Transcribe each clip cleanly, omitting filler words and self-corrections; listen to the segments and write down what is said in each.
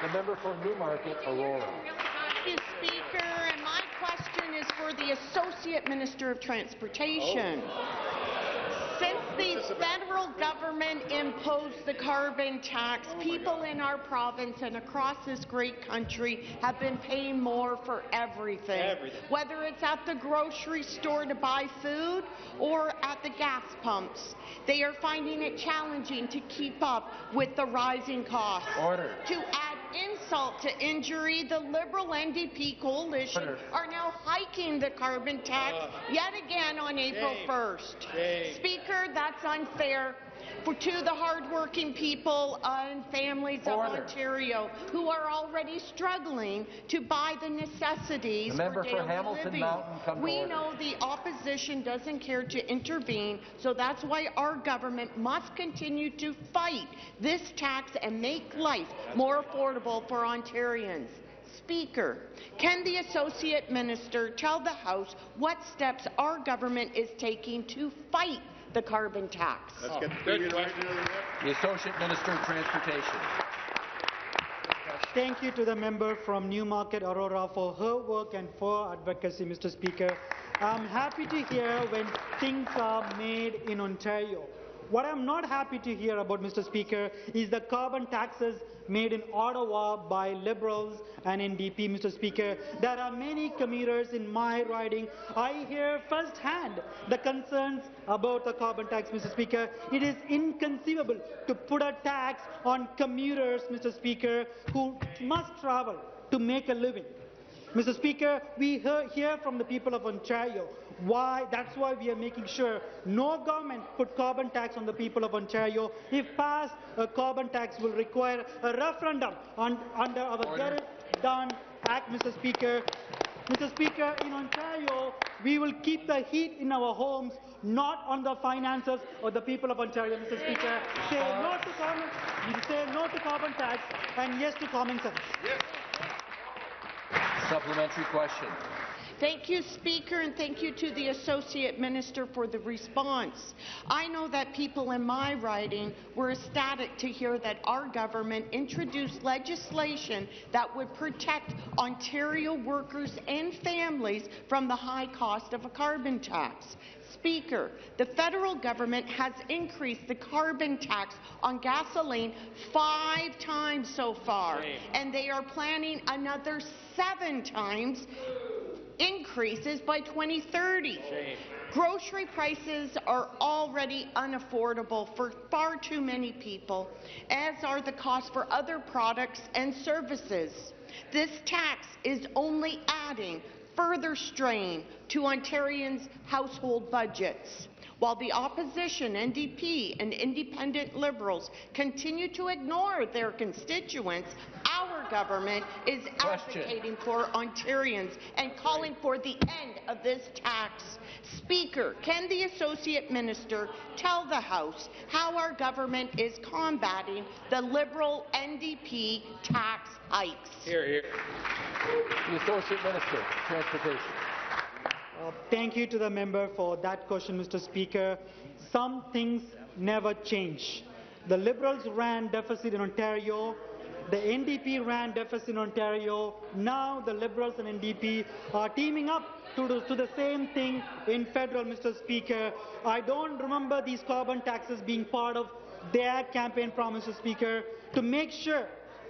The member for Newmarket, Aurora. Thank you, Speaker. And my question is for the Associate Minister of Transportation. Since the federal government imposed the carbon tax, people in our province and across this great country have been paying more for everything. Whether it's at the grocery store to buy food or at the gas pumps. They are finding it challenging to keep up with the rising costs. Order. To add insult to injury, the Liberal NDP coalition are now hiking the carbon tax yet again on April 1st. Speaker, that's unfair to the hard-working people and families of Ontario who are already struggling to buy the necessities for daily living. We know the opposition doesn't care to intervene, so that's why our government must continue to fight this tax and make life more affordable for Ontarians. Speaker, can the Associate Minister tell the House what steps our government is taking to fight the carbon tax? The Associate Minister of Transportation. Thank you to the member from Newmarket, Aurora, for her work and for advocacy, Mr. Speaker. I'm happy to hear when things are made in Ontario. What I'm not happy to hear about, Mr. Speaker, is the carbon taxes made in Ottawa by Liberals and NDP, Mr. Speaker. There are many commuters in my riding. I hear firsthand the concerns about the carbon tax, Mr. Speaker. It is inconceivable to put a tax on commuters, Mr. Speaker, who must travel to make a living. Mr. Speaker, we hear from the people of Ontario. That's why we are making sure no government put carbon tax on the people of Ontario. If passed, a carbon tax will require a referendum under our Get It Done Act, Mr. Speaker. Mr. Speaker, in Ontario, we will keep the heat in our homes, not on the finances of the people of Ontario, Mr. Speaker. Say no to carbon tax and yes to common sense. Supplementary question. Thank you, Speaker, and thank you to the Associate Minister for the response. I know that people in my riding were ecstatic to hear that our government introduced legislation that would protect Ontario workers and families from the high cost of a carbon tax. Speaker, the federal government has increased the carbon tax on gasoline 5 times so far, and they are planning another 7 times increases by 2030. Grocery prices are already unaffordable for far too many people, as are the costs for other products and services. This tax is only adding further strain to Ontarians' household budgets. While the opposition, NDP and independent Liberals, continue to ignore their constituents, our government is advocating for Ontarians and calling for the end of this tax. Speaker, can the Associate Minister tell the House how our government is combating the Liberal NDP tax hikes? Hear, hear. The Associate Minister, Transportation. Thank you to the member for that question, Mr. Speaker. Some things never change. The Liberals ran deficit in Ontario. The NDP ran deficit in Ontario. Now the Liberals and NDP are teaming up to do the same thing in federal, Mr. Speaker. I don't remember these carbon taxes being part of their campaign promise, Mr. Speaker, to make sure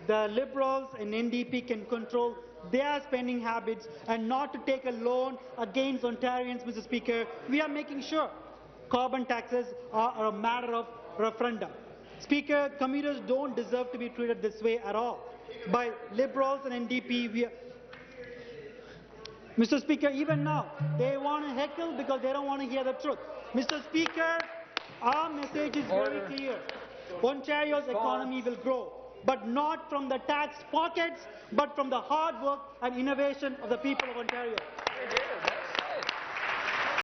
the Liberals and NDP can control their spending habits and not to take a loan against Ontarians, Mr. Speaker. We are making sure carbon taxes are a matter of referendum. Speaker, commuters don't deserve to be treated this way at all. By Liberals and NDP, Mr. Speaker, even now, they want to heckle because they don't want to hear the truth. Mr. Speaker, our message is very clear. Ontario's economy will grow, but not from the tax pockets, but from the hard work and innovation of the people of Ontario.